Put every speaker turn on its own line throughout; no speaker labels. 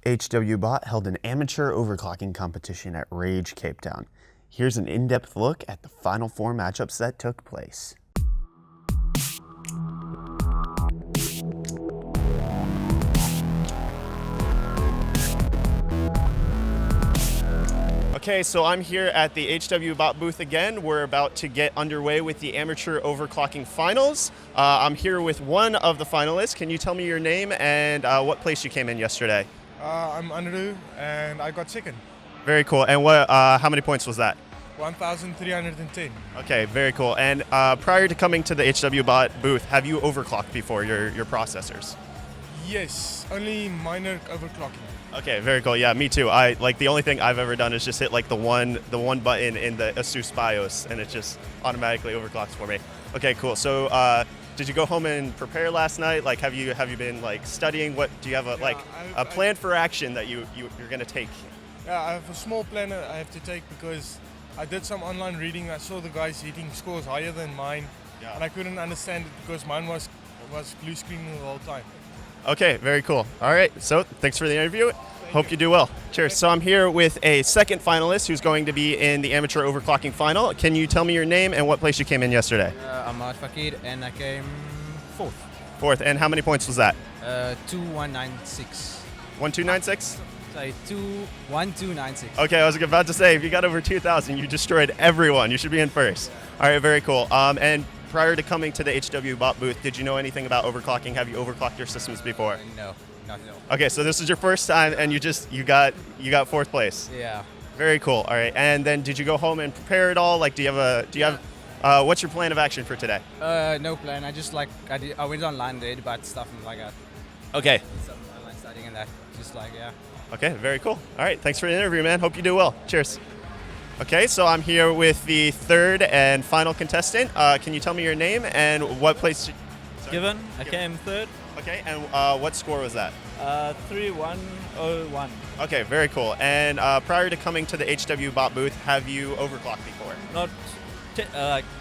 HWBot held an amateur overclocking competition at rAge Cape Town. Here's an in-depth look at the final four matchups that took place. Okay, so I'm here at the HWBot booth again. We're about to get underway with the amateur overclocking finals. I'm here with one of the finalists. Can you tell me your name and what place you came in yesterday?
I'm Anroe and I got second.
Very cool. And what? How many points was that?
1,310.
Okay, very cool. And prior to coming to the HWBot booth, have you overclocked before your processors?
Yes, only minor overclocking.
Okay, very cool. Yeah, me too. The only thing I've ever done is just hit like the one button in the ASUS BIOS, and it just automatically overclocks for me. Okay, cool. So did you go home and prepare last night? Like, have you been like studying? What do you have a plan for action that you're gonna take?
Yeah, I have a small plan I have to take because I did some online reading. I saw the guys hitting scores higher than mine, and I couldn't understand it because mine was blue screening the whole time.
Okay, very cool. All right, so thanks for the interview. Hope you do well. Cheers. So I'm here with a second finalist who's going to be in the amateur overclocking final. Can you tell me your name and what place you came in yesterday?
I'm Fakir and I came fourth.
Fourth, and how many points was that?
2196.
1296?
Sorry, 1296.
Okay, I was about to say, if you got over 2,000, you destroyed everyone. You should be in first. All right, very cool. And prior to coming to the HWBot booth, did you know anything about overclocking? Have you overclocked your systems before?
No.
Okay, so this is your first time, and you got fourth place.
Yeah.
Very cool. All right, and then did you go home and prepare it all? Like, do you have what's your plan of action for today?
No plan. I just I went online, did about stuff and like that.
Okay.
Some online studying and that. Yeah.
Okay, very cool. All right, thanks for the interview, man. Hope you do well. Cheers. Okay, so I'm here with the third and final contestant. Can you tell me your name and what place?
Given. I came third.
Okay, and what score was that?
3101.
Okay, very cool. And prior to coming to the HWBot booth, have you overclocked before?
Not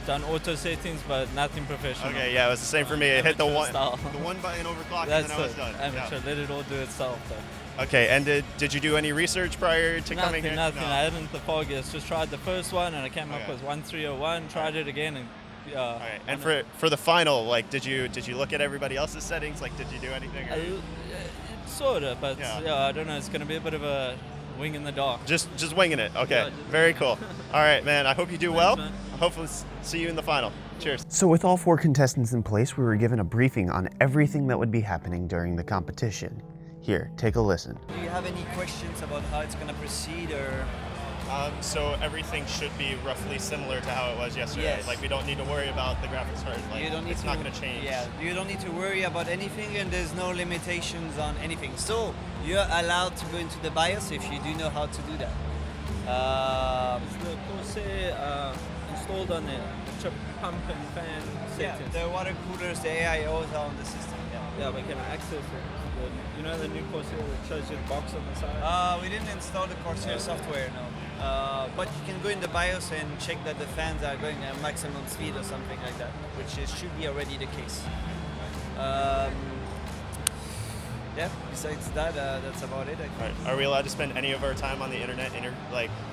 done auto settings, but nothing professional.
Okay, yeah, it was the same for me. It hit the one button overclock, and then I was done.
Amateur. Yeah. Let it all do itself, though.
Okay, and did you do any research prior to coming here?
Nothing.
No.
I hadn't the foggiest. Just tried the first one, and I came up with 1301. Tried it again, and
all right. And for the final, like, did you look at everybody else's settings? Like, did you do anything?
Sort of, but I don't know. It's going to be a bit of a wing in the dark.
Just winging it. Okay,
Yeah,
very cool. All right, man. I hope you do well.
Man.
Hopefully see you in the final. Cheers. So with all four contestants in place, we were given a briefing on everything that would be happening during the competition. Here, take a listen.
Do you have any questions about how it's going to proceed, or?
So everything should be roughly similar to how it was yesterday.
Yes.
Like, we don't need to worry about the graphics card. Like, it's not going to change.
Yeah, you don't need to worry about anything, and there's no limitations on anything. So you're allowed to go into the BIOS if you do know how to do that.
Is the Corsair installed on the chip pump and fan settings?
Yeah, the water coolers, the AIOs are on the system.
Yeah, we can access it. You know the new Corsair that shows you the box on the side?
We didn't install the Corsair software, no. But you can go in the BIOS and check that the fans are going at maximum speed or something like that, which should be already the case. Besides that, that's about it, I think.
Right. Are we allowed to spend any of our time on the internet,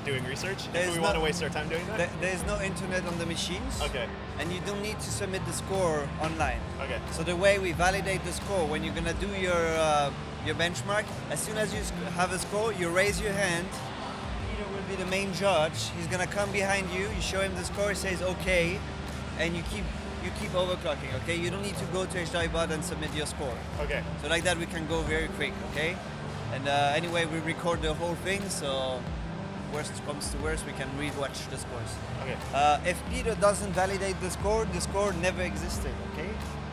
doing research? If we want to waste our time doing that?
There's no internet on the machines.
Okay.
And you don't need to submit the score online.
Okay.
So the way we validate the score, when you're gonna do your benchmark, as soon as you have a score, you raise your hand. Peter will be the main judge. He's gonna come behind you. You show him the score. He says okay, and you keep overclocking. Okay. You don't need to go to HWBot and submit your score.
Okay.
So like that, we can go very quick. Okay. And anyway, we record the whole thing, so worst comes to worst, we can re-watch the scores.
Okay.
If Peter doesn't validate the score never existed, okay?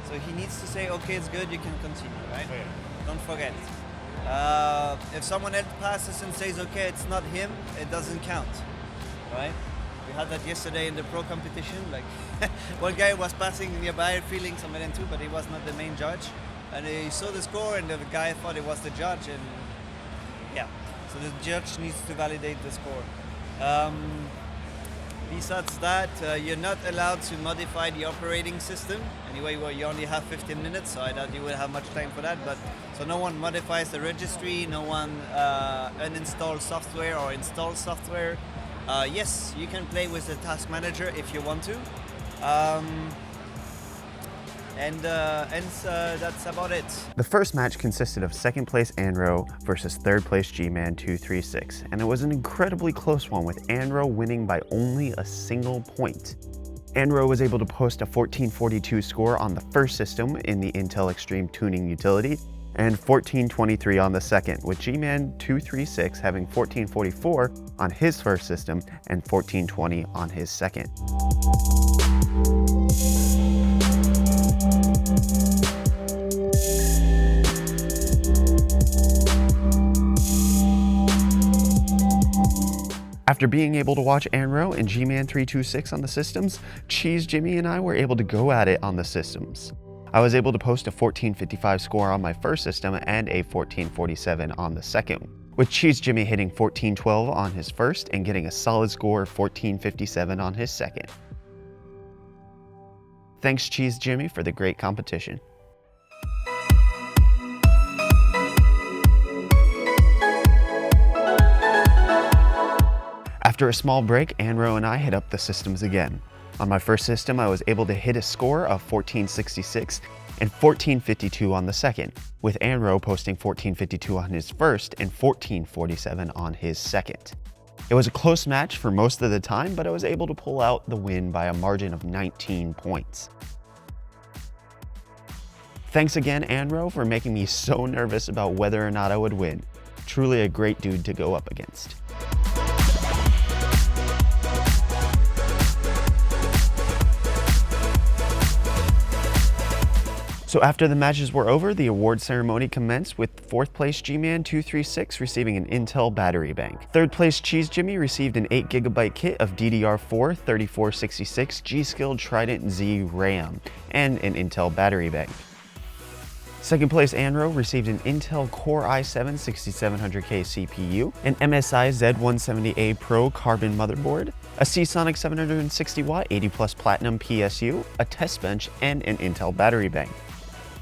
So he needs to say, okay, it's good, you can continue, right?
Okay.
Don't forget. If someone else passes and says, okay, it's not him, it doesn't count, right? We had that yesterday in the pro competition, like one guy was passing nearby feeling some too, but he was not the main judge. And he saw the score and the guy thought it was the judge, and yeah. So the judge needs to validate the score. Besides that, you're not allowed to modify the operating system. Anyway, well, you only have 15 minutes, so I doubt you will have much time for that. But so no one modifies the registry, no one uninstalls software or installs software. Yes, you can play with the task manager if you want to. That's about it.
The first match consisted of second place Anroe versus third place G-Man 236, and it was an incredibly close one with Anroe winning by only a single point. Anroe was able to post a 1442 score on the first system in the Intel Extreme Tuning utility, and 1423 on the second, with G-Man 236 having 1444 on his first system and 1420 on his second. After being able to watch Anroe and G-Man 326 on the systems, Cheesjimmy and I were able to go at it on the systems. I was able to post a 1455 score on my first system and a 1447 on the second, with Cheesjimmy hitting 1412 on his first and getting a solid score of 1457 on his second. Thanks Cheesjimmy for the great competition. After a small break, Anroe and I hit up the systems again. On my first system, I was able to hit a score of 1466 and 1452 on the second, with Anroe posting 1452 on his first and 1447 on his second. It was a close match for most of the time, but I was able to pull out the win by a margin of 19 points. Thanks again, Anroe, for making me so nervous about whether or not I would win. Truly a great dude to go up against. So after the matches were over, the award ceremony commenced with 4th place G-Man 236 receiving an Intel battery bank. 3rd place Cheesjimmy received an 8GB kit of DDR4 3466 G.Skill Trident Z RAM and an Intel battery bank. 2nd place Anroe received an Intel Core i7 6700K CPU, an MSI Z170A Pro Carbon motherboard, a Seasonic 760W 80+ Platinum PSU, a test bench, and an Intel battery bank.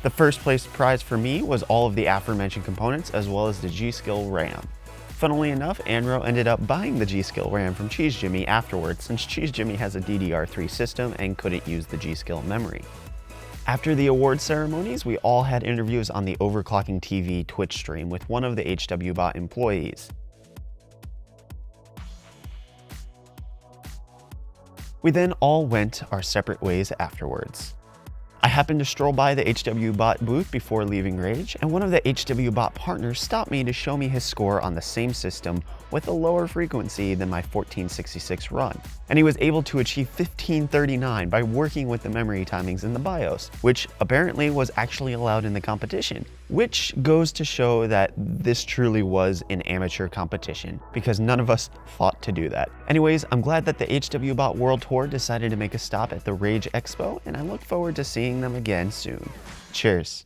The first place prize for me was all of the aforementioned components as well as the G.Skill RAM. Funnily enough, Anroe ended up buying the G.Skill RAM from Cheesjimmy afterwards since Cheesjimmy has a DDR3 system and couldn't use the G.Skill memory. After the award ceremonies, we all had interviews on the OverclockingTV Twitch stream with one of the HWBot employees. We then all went our separate ways afterwards. I happened to stroll by the HWBot booth before leaving rAge, and one of the HWBot partners stopped me to show me his score on the same system with a lower frequency than my 1466 run. And he was able to achieve 1539 by working with the memory timings in the BIOS, which apparently was actually allowed in the competition, which goes to show that this truly was an amateur competition because none of us thought to do that. Anyways, I'm glad that the HWBot World Tour decided to make a stop at the rAge Expo, and I look forward to seeing them again soon. Cheers.